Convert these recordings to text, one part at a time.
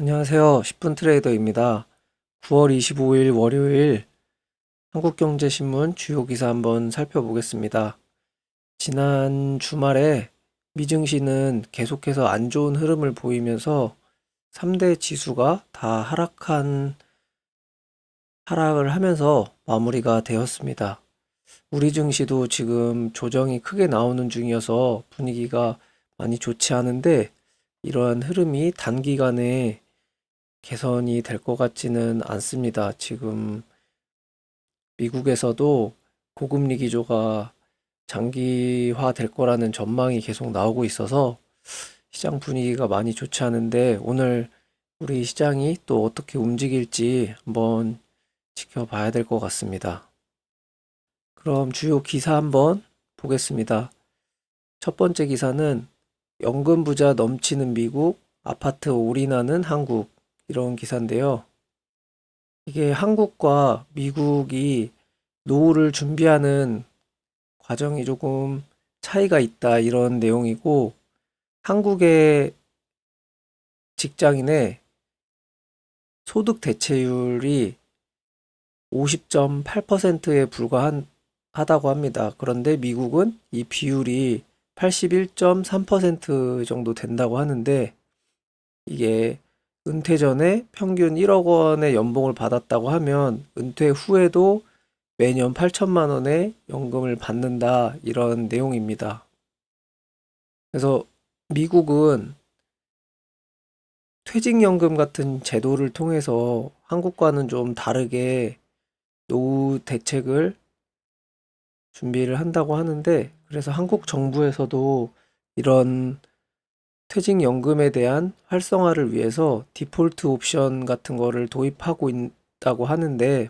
안녕하세요. 10분 트레이더입니다. 9월 25일 월요일 한국경제신문 주요 기사 한번 살펴보겠습니다. 지난 주말에 미증시는 계속해서 안 좋은 흐름을 보이면서 3대 지수가 다 하락을 하면서 마무리가 되었습니다. 우리 증시도 지금 조정이 크게 나오는 중이어서 분위기가 많이 좋지 않은데 이러한 흐름이 단기간에 개선이 될 것 같지는 않습니다. 지금 미국에서도 고금리 기조가 장기화 될 거라는 전망이 계속 나오고 있어서 시장 분위기가 많이 좋지 않은데 오늘 우리 시장이 또 어떻게 움직일지 한번 지켜봐야 될 것 같습니다. 그럼 주요 기사 한번 보겠습니다. 첫 번째 기사는 연금 부자 넘치는 미국, 아파트 올인하는 한국 이런 기사인데요. 이게 한국과 미국이 노후를 준비하는 과정이 조금 차이가 있다 이런 내용이고 한국의 직장인의 소득 대체율이 50.8%에 불과하다고 합니다. 그런데 미국은 이 비율이 81.3% 정도 된다고 하는데 이게 은퇴 전에 평균 1억 원의 연봉을 받았다고 하면 은퇴 후에도 매년 8천만 원의 연금을 받는다 이런 내용입니다. 그래서 미국은 퇴직연금 같은 제도를 통해서 한국과는 좀 다르게 노후 대책을 준비를 한다고 하는데 그래서 한국 정부에서도 이런 퇴직연금에 대한 활성화를 위해서 디폴트 옵션 같은 거를 도입하고 있다고 하는데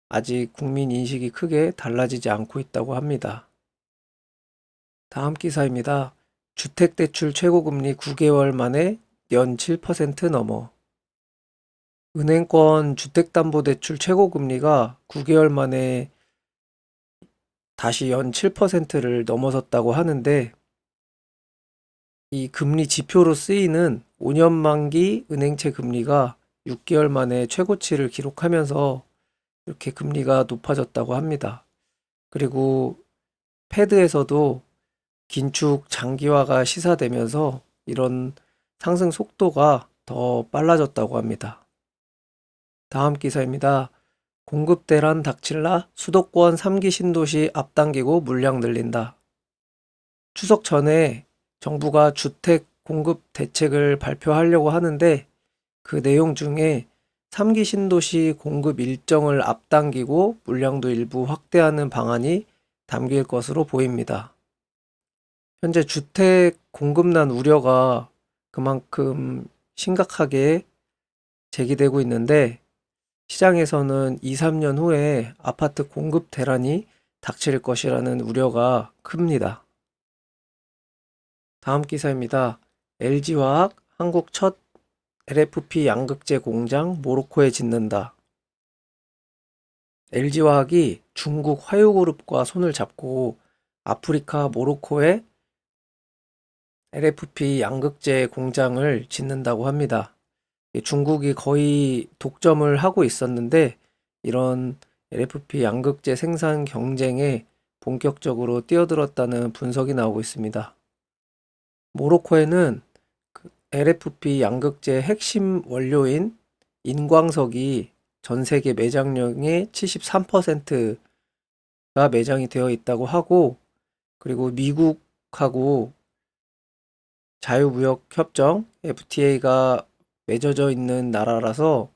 아직 국민 인식이 크게 달라지지 않고 있다고 합니다. 다음 기사입니다. 주택대출 최고금리 9개월 만에 연 7% 넘어. 은행권 주택담보대출 최고금리가 9개월 만에 다시 연 7%를 넘어섰다고 하는데 이 금리 지표로 쓰이는 5년 만기 은행채 금리가 6개월 만에 최고치를 기록하면서 이렇게 금리가 높아졌다고 합니다. 그리고 패드에서도 긴축 장기화가 시사되면서 이런 상승 속도가 더 빨라졌다고 합니다. 다음 기사입니다. 공급 대란 닥칠라 수도권 3기 신도시 앞당기고 물량 늘린다. 추석 전에 정부가 주택 공급 대책을 발표하려고 하는데 그 내용 중에 3기 신도시 공급 일정을 앞당기고 물량도 일부 확대하는 방안이 담길 것으로 보입니다. 현재 주택 공급난 우려가 그만큼 심각하게 제기되고 있는데 시장에서는 2, 3년 후에 아파트 공급 대란이 닥칠 것이라는 우려가 큽니다. 다음 기사입니다. LG화학 한국 첫 LFP 양극재 공장 모로코에 짓는다. LG화학이 중국 화요그룹과 손을 잡고 아프리카 모로코에 LFP 양극재 공장을 짓는다고 합니다. 중국이 거의 독점을 하고 있었는데 이런 LFP 양극재 생산 경쟁에 본격적으로 뛰어들었다는 분석이 나오고 있습니다. 모로코에는 LFP 양극재 핵심 원료인 인광석이 전 세계 매장량의 73%가 매장이 되어 있다고 하고 그리고 미국하고 자유무역협정 FTA가 맺어져 있는 나라라서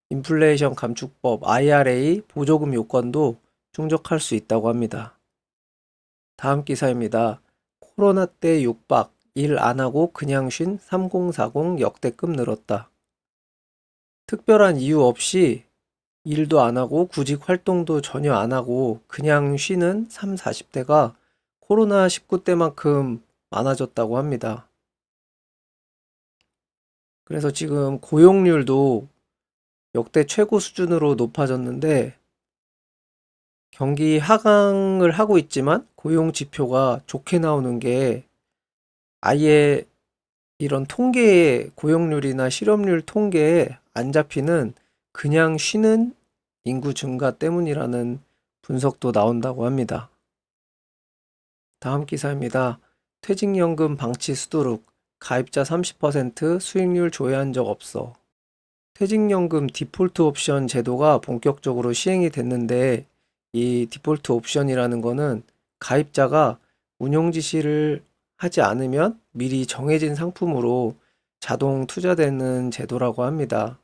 인플레이션 감축법 IRA 보조금 요건도 충족할 수 있다고 합니다. 다음 기사입니다. 코로나 때 육박, 일 안 하고 그냥 쉰 3040 역대급 늘었다. 특별한 이유 없이 일도 안 하고 구직 활동도 전혀 안 하고 그냥 쉬는 3, 40대가 코로나19 때만큼 많아졌다고 합니다. 그래서 지금 고용률도 역대 최고 수준으로 높아졌는데 경기 하강을 하고 있지만 고용 지표가 좋게 나오는 게 아예 이런 통계에 고용률이나 실업률 통계에 안 잡히는 그냥 쉬는 인구 증가 때문이라는 분석도 나온다고 합니다. 다음 기사입니다. 퇴직연금 방치 수두룩, 가입자 30% 수익률 조회한 적 없어. 퇴직연금 디폴트 옵션 제도가 본격적으로 시행이 됐는데 이 디폴트 옵션이라는 거는 가입자가 운용 지시를 하지 않으면 미리 정해진 상품으로 자동 투자되는 제도라고 합니다.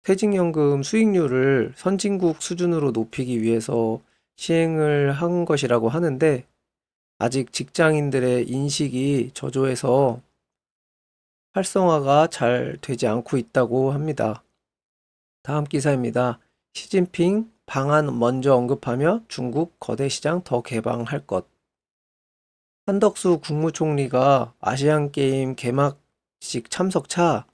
퇴직연금 수익률을 선진국 수준으로 높이기 위해서 시행을 한 것이라고 하는데 아직 직장인들의 인식이 저조해서 활성화가 잘 되지 않고 있다고 합니다. 다음 기사입니다. 시진핑 방한 먼저 언급하며 중국 거대 시장 더 개방할 것. 한덕수 국무총리가 아시안게임 개막식 참석차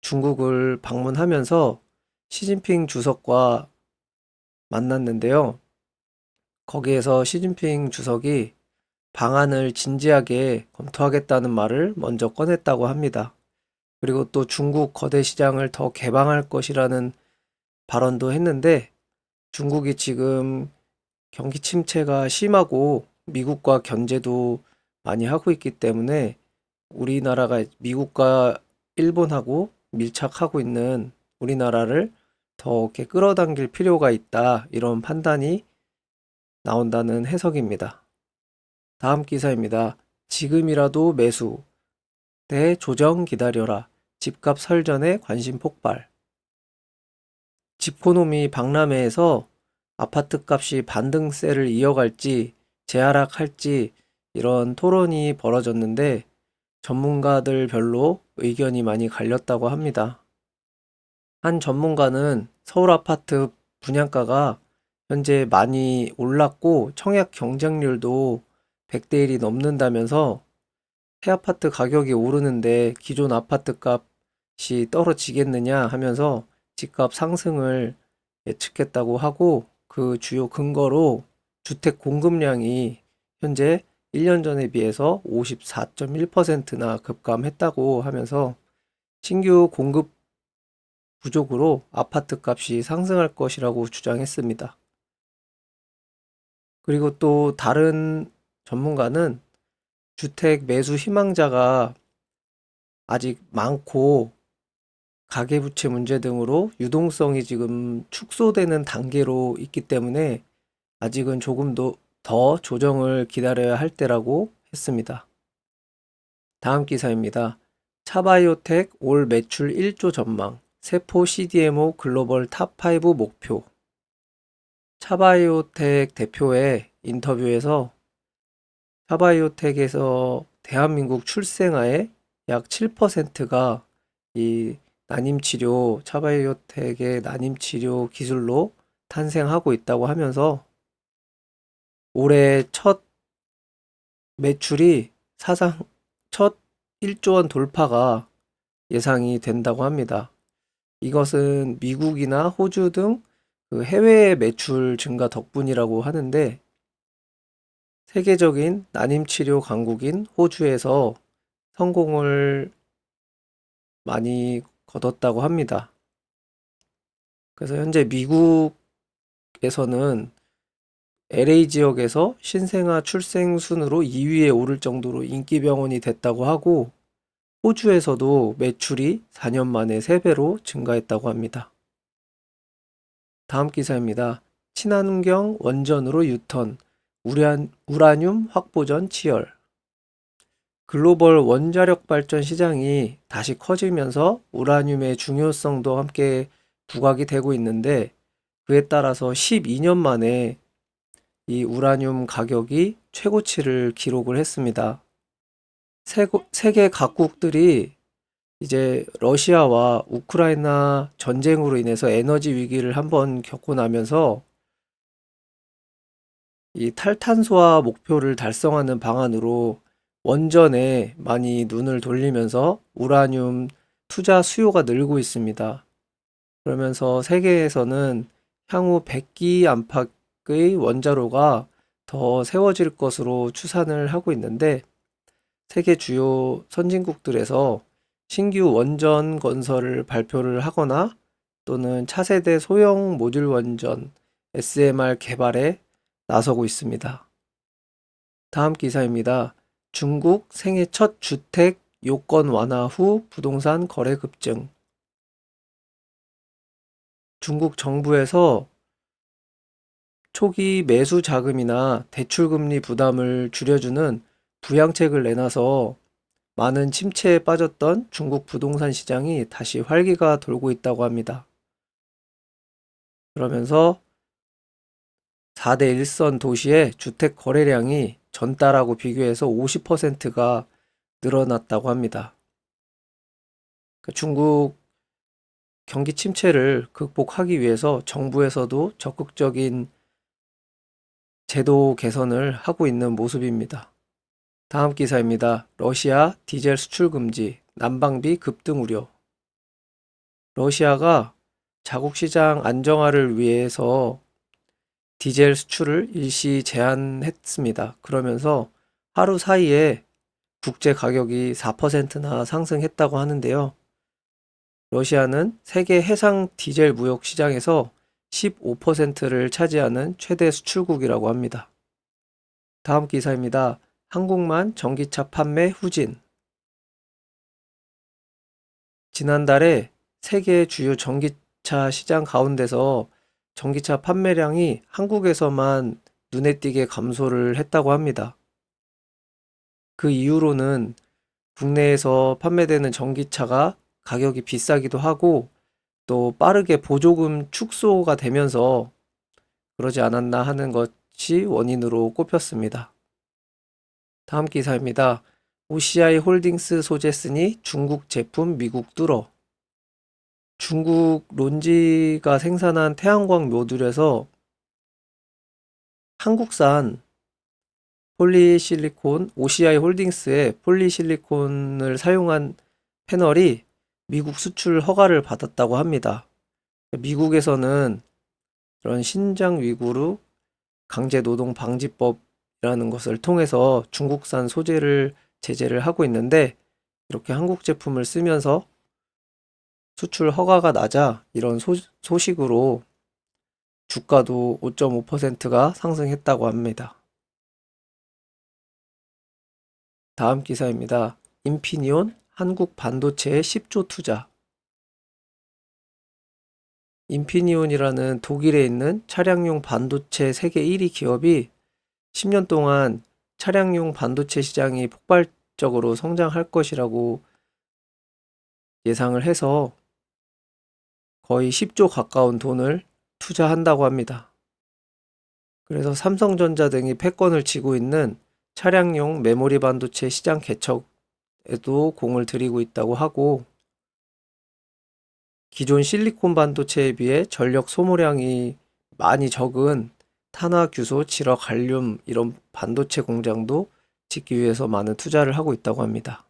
중국을 방문하면서 시진핑 주석과 만났는데요. 거기에서 시진핑 주석이 방안을 진지하게 검토하겠다는 말을 먼저 꺼냈다고 합니다. 그리고 또 중국 거대 시장을 더 개방할 것이라는 발언도 했는데 중국이 지금 경기 침체가 심하고 미국과 견제도 많이 하고 있기 때문에 우리나라가 미국과 일본하고 밀착하고 있는 우리나라를 더 이렇게 끌어당길 필요가 있다. 이런 판단이 나온다는 해석입니다. 다음 기사입니다. 지금이라도 매수. 대조정 기다려라. 집값 설전에 관심 폭발. 집코노미 박람회에서 아파트 값이 반등세를 이어갈지 재하락할지 이런 토론이 벌어졌는데 전문가들 별로 의견이 많이 갈렸다고 합니다. 한 전문가는 서울 아파트 분양가가 현재 많이 올랐고 청약 경쟁률도 100대 1이 넘는다면서 새 아파트 가격이 오르는데 기존 아파트 값이 떨어지겠느냐 하면서 집값 상승을 예측했다고 하고 그 주요 근거로 주택 공급량이 현재 1년 전에 비해서 54.1%나 급감했다고 하면서 신규 공급 부족으로 아파트 값이 상승할 것이라고 주장했습니다. 그리고 또 다른 전문가는 주택 매수 희망자가 아직 많고 가계부채 문제 등으로 유동성이 지금 축소되는 단계로 있기 때문에 아직은 조금 더 조정을 기다려야 할 때라고 했습니다. 다음 기사입니다. 차바이오텍 올 매출 1조 전망, 세포 CDMO 글로벌 탑5 목표. 차바이오텍 대표의 인터뷰에서 차바이오텍에서 대한민국 출생아의 약 7%가 이 난임치료, 차바이오텍의 난임치료 기술로 탄생하고 있다고 하면서 올해 첫 매출이 사상 첫 1조 원 돌파가 예상이 된다고 합니다. 이것은 미국이나 호주 등 그 해외 매출 증가 덕분이라고 하는데 세계적인 난임치료 강국인 호주에서 성공을 많이 거뒀다고 합니다. 그래서 현재 미국에서는 LA 지역에서 신생아 출생 순으로 2위에 오를 정도로 인기 병원이 됐다고 하고 호주에서도 매출이 4년 만에 3배로 증가했다고 합니다. 다음 기사입니다. 친환경 원전으로 유턴, 우라늄 확보전 치열. 글로벌 원자력 발전 시장이 다시 커지면서 우라늄의 중요성도 함께 부각이 되고 있는데 그에 따라서 12년 만에 이 우라늄 가격이 최고치를 기록을 했습니다. 세계 각국들이 이제 러시아와 우크라이나 전쟁으로 인해서 에너지 위기를 한번 겪고 나면서 이 탈탄소화 목표를 달성하는 방안으로 원전에 많이 눈을 돌리면서 우라늄 투자 수요가 늘고 있습니다. 그러면서 세계에서는 향후 100기 안팎의 원자로가 더 세워질 것으로 추산을 하고 있는데 세계 주요 선진국들에서 신규 원전 건설을 발표를 하거나 또는 차세대 소형 모듈 원전 SMR 개발에 나서고 있습니다. 다음 기사입니다. 중국 생애 첫 주택 요건 완화 후 부동산 거래 급증. 중국 정부에서 초기 매수 자금이나 대출금리 부담을 줄여주는 부양책을 내놔서 많은 침체에 빠졌던 중국 부동산 시장이 다시 활기가 돌고 있다고 합니다. 그러면서 4대 1선 도시의 주택 거래량이 전달하고 비교해서 50%가 늘어났다고 합니다. 중국 경기 침체를 극복하기 위해서 정부에서도 적극적인 제도 개선을 하고 있는 모습입니다. 다음 기사입니다. 러시아 디젤 수출 금지, 난방비 급등 우려. 러시아가 자국 시장 안정화를 위해서 디젤 수출을 일시 제한했습니다. 그러면서 하루 사이에 국제 가격이 4%나 상승했다고 하는데요. 러시아는 세계 해상 디젤 무역 시장에서 15%를 차지하는 최대 수출국이라고 합니다. 다음 기사입니다. 한국만 전기차 판매 후진. 지난달에 세계 주요 전기차 시장 가운데서 전기차 판매량이 한국에서만 눈에 띄게 감소를 했다고 합니다. 그 이유로는 국내에서 판매되는 전기차가 가격이 비싸기도 하고 또 빠르게 보조금 축소가 되면서 그러지 않았나 하는 것이 원인으로 꼽혔습니다. 다음 기사입니다. OCI 홀딩스 소재쓰니 중국 제품 미국 뚫어. 중국 론지가 생산한 태양광 모듈에서 한국산 폴리실리콘 OCI 홀딩스의 폴리실리콘을 사용한 패널이 미국 수출 허가를 받았다고 합니다. 미국에서는 그런 신장 위구르 강제 노동 방지법이라는 것을 통해서 중국산 소재를 제재를 하고 있는데 이렇게 한국 제품을 쓰면서 수출 허가가 나자 이런 소식으로 주가도 5.5%가 상승했다고 합니다. 다음 기사입니다. 인피니온 한국 반도체에 10조 투자. 인피니온이라는 독일에 있는 차량용 반도체 세계 1위 기업이 10년 동안 차량용 반도체 시장이 폭발적으로 성장할 것이라고 예상을 해서 거의 10조 가까운 돈을 투자한다고 합니다. 그래서 삼성전자 등이 패권을 쥐고 있는 차량용 메모리 반도체 시장 개척에도 공을 들이고 있다고 하고 기존 실리콘 반도체에 비해 전력 소모량이 많이 적은 탄화규소, 질화 갈륨 이런 반도체 공장도 짓기 위해서 많은 투자를 하고 있다고 합니다.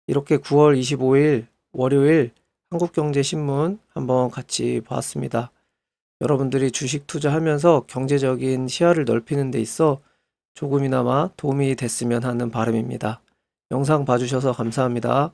이렇게 9월 25일 월요일 한국경제신문 한번 같이 봤습니다. 여러분들이 주식 투자하면서 경제적인 시야를 넓히는 데 있어 조금이나마 도움이 됐으면 하는 바람입니다. 영상 봐주셔서 감사합니다.